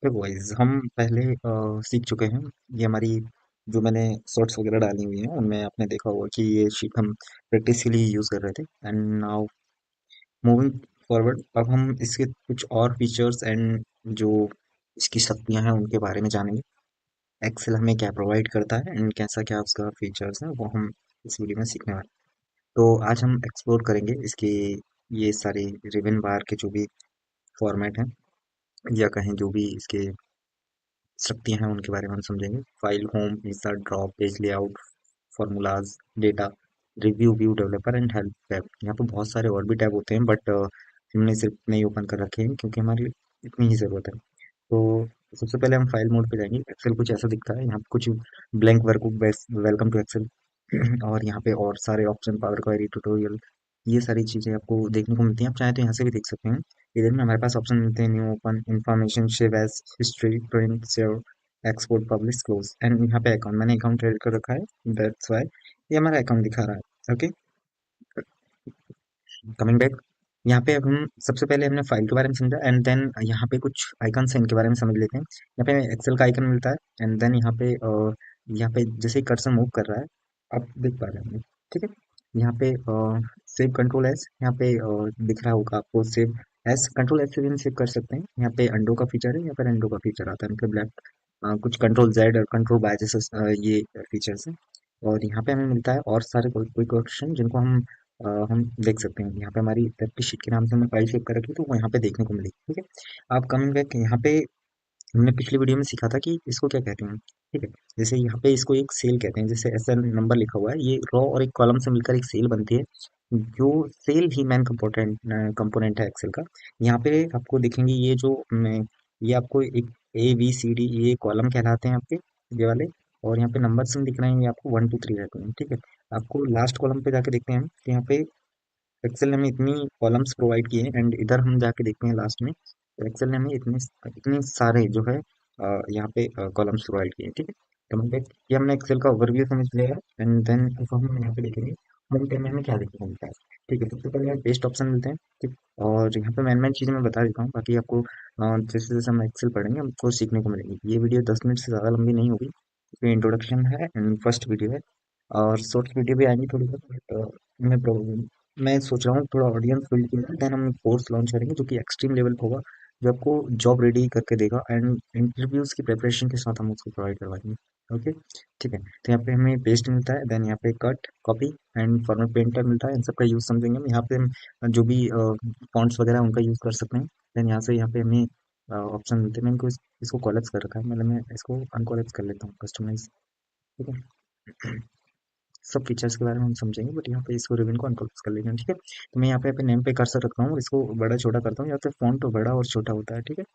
देखो गाइस, हम पहले सीख चुके हैं। ये हमारी जो मैंने शॉर्ट्स वगैरह डाली हुई हैं उनमें आपने देखा होगा कि ये शीट हम प्रैक्टिस के लिए यूज़ कर रहे थे। एंड नाउ मूविंग फॉरवर्ड, अब हम इसके कुछ और फीचर्स एंड जो इसकी शक्तियां हैं उनके बारे में जानेंगे। एक्सेल हमें क्या प्रोवाइड करता है एंड कैसा क्या उसका फीचर्स है वो हम इस वीडियो में सीखने वाले हैं। तो आज हम एक्सप्लोर करेंगे इसके ये सारे रिबन बार के जो भी फॉर्मेट हैं या कहें जो भी इसके शक्तियाँ हैं उनके बारे में हम समझेंगे। File, home, insert, drop, page layout, formulas, data, review, view, developer and help tab. यहाँ पे बहुत सारे और भी टैब होते हैं बट हमने सिर्फ इतने ही ओपन कर रखे हैं क्योंकि हमारी इतनी ही ज़रूरत है। तो सबसे पहले हम फाइल मोड पे जाएंगे। एक्सेल कुछ ऐसा दिखता है, यहाँ पे कुछ blank workbook, welcome to Excel और यहाँ पे और सारे ऑप्शन, पावर क्वेरी, ट्यूटोरियल, ये सारी चीज़ें आपको देखने को मिलती हैं। आप चाहें तो यहाँ से भी देख सकते हैं। इधर में हमारे पास ऑप्शन मिलते हैं: new, open, information, save as, history, print, save, export, publish, close and यहाँ पे अकाउंट। मैंने अकाउंट क्रिएट कर रखा है, दैट्स वाई ये हमारा अकाउंट दिखा रहा है। ओके, कमिंग बैक, यहाँ पे अब हम सबसे पहले हमने फाइल के बारे में समझा एंड देन यहाँ पे कुछ आइकन्स हैं इनके बारे में समझ लेते हैं। यहाँ पे एक्सेल का आइकन मिलता है एंड देन यहाँ पे जैसे ही कर्सर मूव कर रहा है आप देख पा रहे होंगे। ठीक है, यहाँ पे सेव कंट्रोल एस, यहाँ पे दिख रहा होगा आपको सेव एस। कंट्रोल एस से भी हम सेव कर सकते हैं। यहाँ पे अंडो का फीचर है, यहाँ पर अंडो का फीचर आता है मतलब लेफ्ट, कुछ कंट्रोल जेड और कंट्रोल बाय जैसे ये फीचर्स हैं। और यहाँ पे हमें मिलता है और सारे कोई कोई क्वेश्चन जिनको हम देख सकते हैं। यहाँ पे हमारी प्रैक्टिस शीट के नाम से हमने फाइल सेव कर रखी है तो वो यहाँ पे देखने को मिलेगी। ठीक है, आप कमिंग बैक, यहाँ पे हमने पिछली वीडियो में सीखा था कि इसको क्या कहते हैं। ठीक है, जैसे यहाँ पे इसको एक सेल कहते हैं, जैसे एस एल नंबर लिखा हुआ है, ये रो और एक कॉलम से मिलकर एक सेल बनती है। जो सेल ही मैन कंपोनेंट कंपोनेंट है एक्सेल का। यहाँ पे आपको दिखेंगे ये जो ये आपको एक ए बी सी डी ये कॉलम कहलाते हैं आपके, ये वाले। और यहाँ पे नंबर से दिख रहे हैं, ये आपको 1 2 3 रहते हैं। ठीक है, आपको लास्ट कॉलम पे जाके देखते हैं कि यहाँ पे एक्सेल ने हमें इतनी कॉलम्स प्रोवाइड किए हैं एंड इधर हम जाके देखते हैं लास्ट में तो एक्सेल ने हमें इतने इतने सारे जो है यहाँ पे कॉलम्स प्रोवाइड किए हैं। ठीक है, तो मतलब ये हमने एक्सेल का ओवरव्यू समझ लिया है एंड देन अब हम यहाँ पे देखेंगे होम पेज में हमें क्या देखने को मिलता है। ठीक है, सबसे पहले हमें पेस्ट ऑप्शन मिलते हैं। ठीक, और यहाँ पे मैन मैन चीज़ें मैं बता देता हूँ, बाकी आपको जैसे जैसे हम एक्सेल पढ़ेंगे हमको सीखने को मिलेगी। ये वीडियो 10 मिनट से ज़्यादा लंबी नहीं होगी क्योंकि इंट्रोडक्शन है एंड फर्स्ट वीडियो है। और शॉर्ट्स वीडियो भी आएंगी थोड़ी बहुत मैं मैं सोच रहा हूँ थोड़ा ऑडियंस बिल्ड के लिए देन हम कोर्स लॉन्च करेंगे जो कि एक्सट्रीम लेवल पे होगा, जो आपको जॉब रेडी करके देगा एंड इंटरव्यूज की प्रिपरेशन के साथ हम उसको प्रोवाइड करवाएंगे। ओके, ठीक है, तो यहाँ पे हमें पेस्ट मिलता है, देन यहाँ पे cut, copy and format painter मिलता है। इन सबका यूज समझेंगे हम। यहाँ पे हम जो भी फॉन्ट्स वगैरह उनका यूज कर सकते हैं। देन यहाँ पे हमें ऑप्शन मिलते हैं। मैं इसको कॉलेप्स कर रखा है, मतलब मैं इसको अनकॉलेप्स कर लेता हूँ, कस्टमाइज। ठीक है, सब फीचर्स के बारे में हम समझेंगे बट यहाँ पे इसको रिबन को अनकॉलेप्स कर लेंगे। ठीक है, तो मैं यहाँ पे अपने नेम पे कर्सर रखता हूँ और इसको बड़ा छोटा करता हूँ। यहाँ पे फॉन्ट तो बड़ा और छोटा होता है। ठीक है,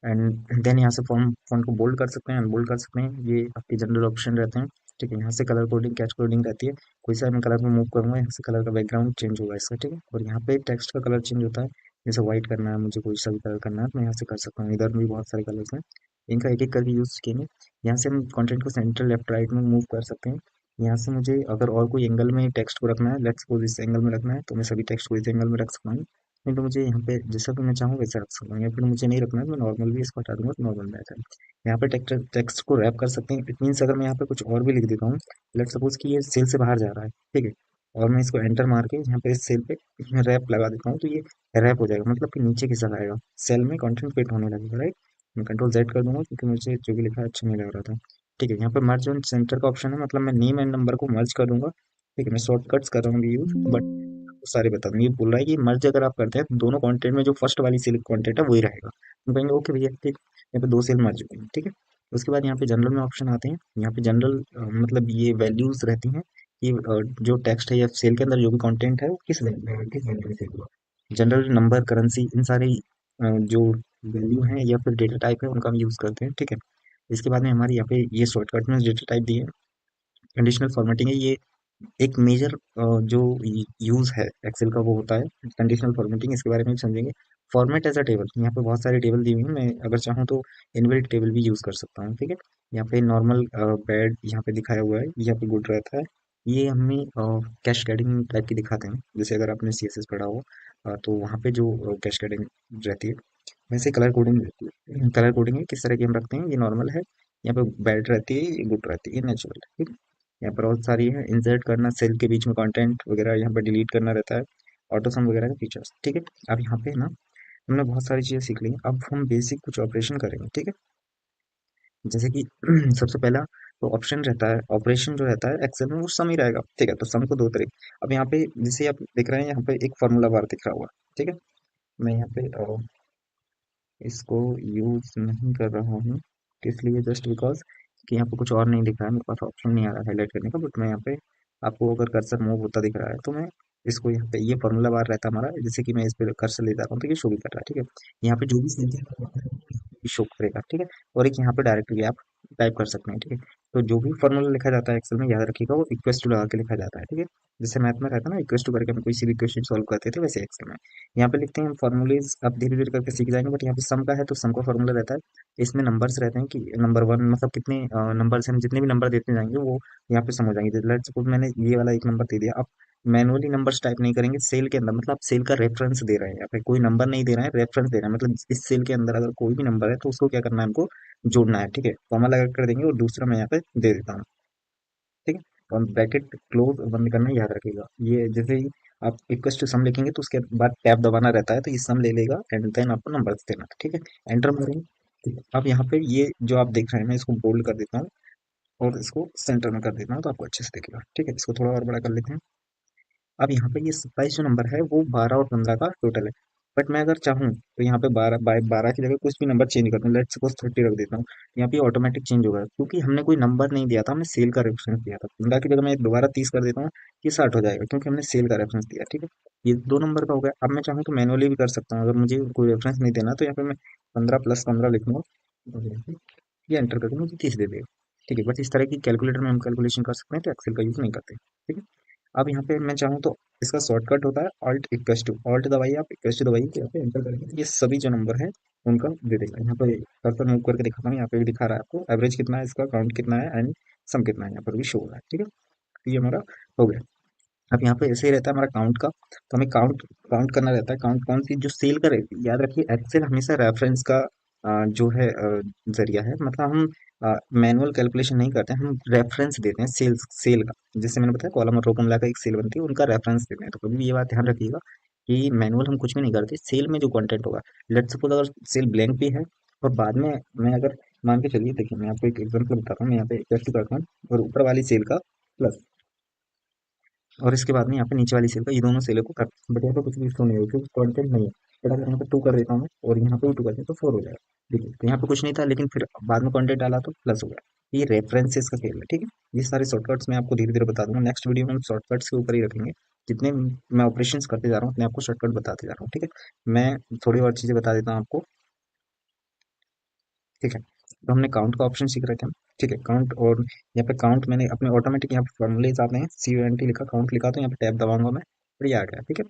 एंड देन यहाँ से फॉन्ट को बोल्ड कर सकते हैं, अनबोल्ड कर सकते हैं, ये आपके जनरल ऑप्शन रहते हैं। ठीक है, यहाँ से कलर कोडिंग, कैच कोडिंग रहती है। कोई सा मैं कलर में मूव करूंगा, यहाँ से कलर का बैकग्राउंड चेंज होगा इसका। ठीक है, और यहाँ पे टेक्स्ट का कलर चेंज होता है, जैसे व्हाइट करना है मुझे, कोई सा भी कलर करना है तो मैं यहाँ से कर सकता हूँ। इधर भी बहुत सारे कलर्स हैं, इनका एक एक करके यूज किएंगे। यहाँ से हम कंटेंट को सेंटर, लेफ्ट, राइट में मूव कर सकते हैं। यहाँ से मुझे अगर और कोई एंगल में टेक्स्ट को रखना है, लेट्स सपोज इस एंगल में रखना है, तो मैं सभी टेक्स्ट को इस एंगल में रख सकता हूँ। नहीं तो मुझे यहाँ पे जैसा भी मैं चाहूँ वैसा रख सकता हूँ, या फिर मुझे नहीं रखना है तो मैं नॉर्मल भी इसको हटा दूंगा तो नॉर्मल में आ जाएगा। यहाँ पे टेक्स्ट टेक्स्ट को रैप कर सकते हैं। इट मीन्स अगर मैं यहाँ पे कुछ और भी लिख देता हूँ, लेट सपोज कि ये सेल से बाहर जा रहा है। ठीक है, और मैं इसको एंटर मार के यहाँ पे इस सेल पे इसमें रैप लगा देता हूँ तो ये रैप हो जाएगा, मतलब कि नीचे खिसक आएगा, सेल में कंटेंट फिट होने लगेगा। राइट, मैं कंट्रोल जेड कर दूंगा क्योंकि मुझे जो भी लिखा है अच्छा नहीं लग रहा था। ठीक है, यहाँ पे मर्ज ऑन सेंटर का ऑप्शन है, मतलब मैं नेम एंड नंबर को मर्ज कर दूंगा। ठीक है, मैं शॉर्टकट्स कर रहा हूँ यूज बट सारे बता दूँ। ये बोल रहा है कि मर्ज अगर आप करते हैं तो दोनों कंटेंट में जो फर्स्ट वाली सेल कंटेंट है वही रहेगा। हम कहेंगे ओके भैया, ठीक, यहाँ पे दो सेल मर्ज हो गई। ठीक है, उसके बाद यहाँ पे जनरल में ऑप्शन आते हैं। यहाँ पे जनरल मतलब ये वैल्यूज रहती हैं कि जो टेक्स्ट है या सेल के अंदर जो भी कंटेंट है वो किस वैल्यू से हुआ। जनरल, नंबर, करेंसी, इन सारे जो वैल्यू हैं या फिर डेटा टाइप है उनका हम यूज करते हैं। ठीक है, इसके बाद में हमारे यहाँ पे ये शॉर्टकट में डेटा टाइप दिए हैं। कंडीशनल फॉर्मेटिंग है, ये एक मेजर जो यूज है एक्सेल का वो होता है कंडीशनल फॉर्मेटिंग। इसके बारे में भी समझेंगे। फॉर्मेट एज अ टेबल, यहाँ पे बहुत सारे टेबल दिए हुए हैं, मैं अगर चाहूँ तो इनबिल्ट टेबल भी यूज कर सकता हूँ। ठीक है, यहाँ पे नॉर्मल, बैड यहाँ पे दिखाया हुआ है, यहाँ पे गुड रहता है। ये हमें कैस्केडिंग टाइप की दिखाते हैं, जैसे अगर आपने CSS पढ़ा हो तो वहाँ पे जो कैस्केडिंग रहती है। वैसे कलर कोडिंग रहती है। कलर कोडिंग है किस तरह की हम रखते हैं, ये नॉर्मल है, यहाँ पे बैड रहती है, ये गुड रहती है, ये नेचुरल है, ठीक है। यहाँ पर बहुत सारी है, इंसर्ट करना, सेल के बीच में कंटेंट वगैरह यहाँ पर डिलीट करना रहता है, ऑटो सम वगैरह के फीचर्स, ठीक है। अब यहाँ पे ना हमने बहुत सारी चीजें सीख ली, अब हम बेसिक कुछ ऑपरेशन करेंगे, ठीक है। जैसे कि सबसे पहला तो ऑप्शन रहता है, ऑपरेशन जो रहता है एक्सेल में वो सम ही रहेगा, ठीक है। तो सम को दो तरीके, अब यहाँ पे जैसे आप देख रहे हैं यहाँ पे एक फार्मूला बार दिख रहा हुआ, ठीक है। मैं यहाँ पे इसको यूज नहीं कर रहा हूँ, इसलिए जस्ट बिकॉज कि यहाँ पे कुछ और नहीं दिख रहा है, मेरे पास ऑप्शन नहीं आ रहा है हाईलाइट करने का, बट मैं यहाँ पे आपको अगर कर्सर मूव होता दिख रहा है तो मैं इसको यहाँ पे, ये फॉर्मूला बार रहता है हमारा, जैसे कि मैं इस पे कर्सर ले जा रहा हूँ तो ये शो भी कर रहा है, ठीक है। यहाँ पे जो भी संख्या शो करेगा, ठीक है। और एक यहाँ पे डायरेक्टली आप टाइप कर सकते हैं, ठीक है। तो जो भी फॉर्मूला लिखा जाता है एक्सेल में, याद रखिएगा वो इक्वल्स टू लगा के लिखा जाता है, ठीक है। जैसे मैथ में रहता है ना इक्वल्स टू करके हम कोई सी भी इक्वेशन सॉल्व करते थे, वैसे एक्सेल में यहाँ पे लिखते हैं हम फॉर्मूलेज, आप धीरे धीरे करके सीख जाएंगे, बट यहाँ पे सम का है तो सम का फॉर्मूला रहता है, इसमें नंबर्स रहते हैं कि नंबर वन मतलब कितने नंबर्स हम जितने भी नंबर देते जाएंगे वो यहाँ पे सम हो जाएंगे। लेट्स सपोज मैंने ये वाला एक नंबर दे दिया, आप मैनुअली नंबर्स टाइप नहीं करेंगे सेल के अंदर, मतलब आप सेल का रेफरेंस दे रहे हैं, यहाँ पे कोई नंबर नहीं दे रहे हैं, रेफरेंस दे रहे हैं, मतलब इस सेल के अंदर अगर कोई भी नंबर है तो उसको क्या करना है हमको जोड़ना है, ठीक है। कॉमा लगा कर देंगे और दूसरा मैं यहाँ पे दे देता हूँ, ठीक है। और ब्रैकेट क्लोज बंद करना याद रखिएगा, ये जैसे ही आप इक्वल टू सम लिखेंगे तो उसके बाद टैब दबाना रहता है, तो ये सम ले लेगा एंड देन आपको नंबर देना है, ठीक है। एंटर मारेंगे, ठीक है। अब यहाँ पे ये जो आप देख रहे हैं मैं इसको बोल्ड कर देता हूँ और इसको सेंटर में कर देता हूँ तो आपको अच्छे से दिखेगा, ठीक है। इसको थोड़ा और बड़ा कर लेते हैं। अब यहाँ पे ये 27 जो नंबर है वो 12 और 15 का टोटल है, बट मैं अगर चाहूँ तो यहाँ पे 12 बाय 12 की जगह कुछ भी नंबर चेंज कर दूँ, लेट्स सपोज 30 रख देता हूँ, यहाँ पे ऑटोमेटिक चेंज होगा क्योंकि हमने कोई नंबर नहीं दिया था, हमने सेल का रेफरेंस दिया था। 15 की जगह मैं दोबारा 30 कर देता हूँ, ये 60 हो जाएगा क्योंकि हमने सेल का रेफरेंस दिया, ठीक है। ये दो नंबर का हो गया। अब मैं चाहूँ तो मैनुअली भी कर सकता हूँ, अगर मुझे कोई रेफरेंस नहीं देना तो यहाँ पे मैं 15 प्लस 15 लिखूंगा और यहाँ पे ये एंटर करके मुझे 30 दे देगा, ठीक है। बट इस तरह की कैलकुलेटर में हम कैलकुलेशन कर सकते हैं तो एक्सेल का यूज नहीं करते, ठीक है। अब यहाँ पे मैं चाहूँ तो इसका शॉर्टकट होता है ऑल्ट इक्वस टू, ऑल्ट दबाइए आप, इक्वस टू दबाइए तो यहाँ पे एंटर करेंगे तो ये सभी जो नंबर है उनका दे देगा। यहाँ पे कर्सर मूव करके दिखाता हूँ, यहाँ पे भी दिखा रहा है आपको एवरेज कितना है, इसका काउंट कितना है एंड सम कितना है, यहाँ पर भी शो हो रहा है, ठीक है। तो ये हमारा हो गया। अब यहाँ पे ऐसे ही रहता है हमारा काउंट का, तो हमें काउंट काउंट करना रहता है। काउंट कौन सी, जो सेल का रहती है, याद रखिए एक्सेल हमेशा रेफरेंस का जो है जरिया है, मतलब हम मैनुअल कैलकुलेशन नहीं करते हैं, हम रेफरेंस देते हैं सेल्स सेल का। जैसे मैंने बताया कॉलम और रो को मिलाकर एक सेल बनती है, उनका रेफरेंस देते हैं। तो कभी भी ये बात ध्यान रखिएगा कि मैनुअल हम कुछ भी नहीं करते, सेल में जो कंटेंट होगा, लेट्स सपोज अगर सेल ब्लैंक भी है और बाद में मैं अगर मान के चलिए, देखिए मैं आपको एक एग्जांपल बताता हूँ, मैं यहाँ पे टेस्ट करता हूँ और ऊपर वाली सेल का प्लस और इसके बाद में यहाँ पे नीचे वाली सेल का, ये दोनों सेलों को कर, बट यहाँ पे कुछ भी शो नहीं होगा क्योंकि कंटेंट नहीं है। बट अगर यहाँ पे टू कर देता हूँ मैं और यहाँ पे भी टू कर देता हूँ तो फोर हो जाएगा, देखिए। तो यहाँ पे कुछ नहीं था लेकिन फिर बाद में कंटेंट डाला तो प्लस हो गया। ये रेफरेंसेस का खेल है, ठीक है। ये सारे शॉर्टकट्स मैं आपको धीरे धीरे बता दूंगा, नेक्स्ट वीडियो में हम शॉर्टकट्स के ऊपर ही रखेंगे। जितने मैं ऑपरेशंस करते जा रहा हूँ उतने आपको शॉर्टकट बताते जा रहा हूँ, ठीक है। मैं थोड़ी और चीजें बता देता हूँ आपको, ठीक है। तो हमने काउंट का ऑप्शन सीख रहे थे हम, ठीक है। काउंट, और यहाँ पे काउंट मैंने अपने ऑटोमेटिक यहाँ पे फॉर्मूलेज आते हैं, CUNT लिखा, काउंट लिखा, तो यहाँ पे टैब दबाऊंगा मैं, और ये आ गया, ठीक है।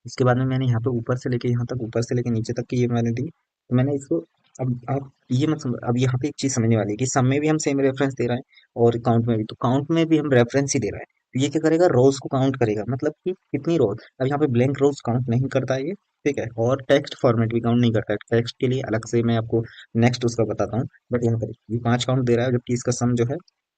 इसके बाद में मैंने यहाँ पे ऊपर से लेके यहाँ तक, ऊपर से लेके नीचे तक की ये मैंने दी, तो मैंने इसको, अब आप ये मत समझ, अब यहाँ पे एक चीज समझने वाली है कि सम में भी हम सेम रेफरेंस दे रहे हैं और काउंट में भी, तो काउंट में भी हम रेफरेंस ही दे रहे हैं। तो ये क्या करेगा, रोज को काउंट करेगा, मतलब कि कितनी रोज। अब यहाँ पे ब्लैंक रोज काउंट नहीं करता है ये, ठीक है। और टेक्स्ट फॉर्मेट भी काउंट नहीं करता है, टेक्स्ट के लिए अलग से मैं आपको नेक्स्ट उसका बताता हूँ। बट यहाँ पर ये 5 काउंट दे रहा है, जबकि इसका सम जो है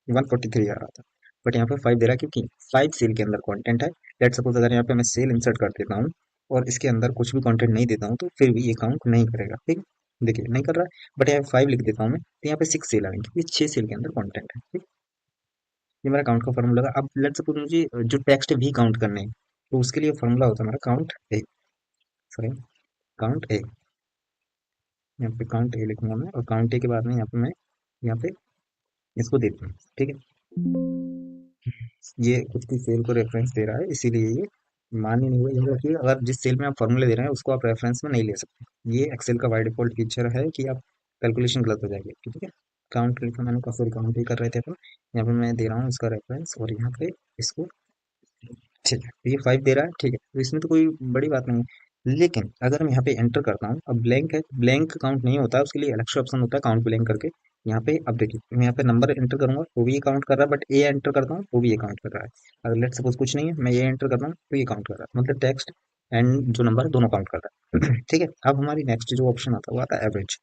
143 आ रहा था, बट यहाँ पे 5 दे रहा है क्योंकि 5 सेल के अंदर कंटेंट है। लेट सपोज अगर यहाँ पे मैं सेल इंसर्ट कर देता हूँ और इसके अंदर कुछ भी कंटेंट नहीं देता हूँ तो फिर भी ये काउंट नहीं करेगा, ठीक है। देखिए नहीं कर रहा है, बट यहाँ 5 लिख देता हूँ मैं तो यहाँ पे 6 सेल आएंगे क्योंकि 6 सेल के अंदर कंटेंट है, ठीक। ये मेरा काउंट का फॉर्मूला लगा। अब लेट सपोज मुझे जो टेक्स्ट भी काउंट करने हैं तो उसके लिए फॉर्मूला होता है मेरा काउंट ए, सॉरी, काउंट ए। यहाँ पे काउंट ए लिखूंगा मैं, और काउंट ए के बाद में यहाँ पे मैं यहाँ पे इसको देता हूँ, ठीक है। ये कुछ भी सेल को रेफरेंस दे रहा है इसीलिए ये मान ही नहीं हुआ। याद रखिए अगर जिस सेल में आप फॉर्मूले दे रहे हैं उसको आप रेफरेंस में नहीं ले सकते, ये एक्सेल का बाय डिफॉल्ट फीचर है कि आप कैलकुलेशन गलत हो जाएगी, ठीक है। काउंट लिखा मैंने, काफी काउंट ही कर रहे थे तो यहाँ पे मैं दे रहा हूँ इसका रेफरेंस और यहाँ पे इसको, ठीक है। तो ये 5 दे रहा है, ठीक है, तो इसमें तो कोई बड़ी बात नहीं है। लेकिन अगर मैं यहाँ पे एंटर करता हूँ, अब ब्लैंक है, ब्लैंक काउंट नहीं होता है, उसके लिए अलग से ऑप्शन होता है काउंट ब्लैंक करके। यहाँ पे अब देखिए मैं यहाँ पे नंबर एंटर करूंगा वो भी ये काउंट कर रहा है, बट ए एंटर करता हूँ वो भी ये काउंट कर रहा है। अगर लेट सपोज कुछ नहीं है, मैं ये एंटर करता हूँ तो ये काउंट कर रहा है, मतलब टेक्स्ट एंड जो नंबर दोनों काउंट करता है। ठीक है, अब हमारी नेक्स्ट जो ऑप्शन आता है वो आता है एवरेज।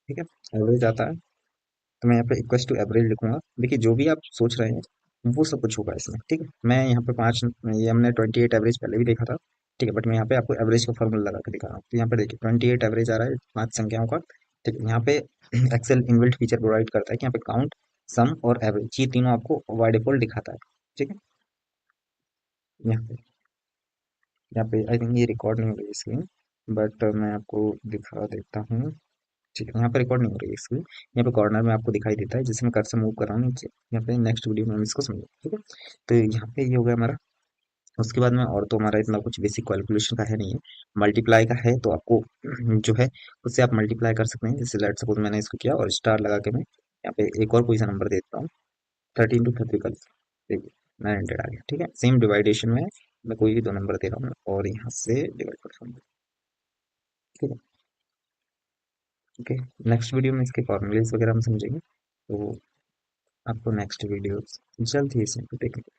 ठीक है, एवरेज आता है, तो मैं यहाँ पे इक्वल्स टू एवरेज लिखूंगा। देखिए जो भी आप सोच रहे हैं वो सब कुछ होगा इसमें। ठीक है, मैं यहाँ पे पाँच, ये हमने 28 एवरेज पहले भी देखा था। ठीक है, बट मैं यहाँ पे आपको एवरेज का फॉर्मूला लगा के दिखा रहा हूँ। तो यहाँ पे देखिए 28 एवरेज आ रहा है पांच संख्याओं का। ठीक है, यहाँ पे एक्सेल इनबिल्ट फीचर प्रोवाइड करता है कि यहाँ पे काउंट, सम और एवरेज ये तीनों आपको बाय डिफॉल्ट दिखाता है। ठीक है, यहाँ पे आई थिंक ये रिकॉर्ड नहीं हो रही है इसलिए, बट मैं आपको दिखा देता हूँ। ठीक है, यहाँ पे रिकॉर्ड नहीं हो रही है इसलिए, यहाँ पे कॉर्नर में आपको दिखाई देता है जिसमें कर्सर मूव कर रहा हूँ नीचे। यहाँ पे नेक्स्ट वीडियो में हम इसको समझेंगे। ठीक है, तो यहाँ पे ये हो गया हमारा। उसके बाद में और तो हमारा इतना कुछ बेसिक कैलकुलेशन का है नहीं है। मल्टीप्लाई का है तो आपको जो है उससे आप मल्टीप्लाई कर सकते हैं। जैसे लेट सपोज मैंने इसको किया और स्टार लगा के मैं यहाँ पे एक और कोई सा नंबर दे देता हूँ, 13 to 30 कर, देखिए 900 आ गया। ठीक है, सेम डिवाइडेशन में मैं कोई भी दो नंबर दे रहा हूँ और यहाँ से डिवाइड कर रहा हूँ। ठीक है, ओके, नेक्स्ट वीडियो में इसके फॉर्मूलेस वगैरह हम समझेंगे। तो आपको नेक्स्ट वीडियो जल्द ही इसमें देखेंगे।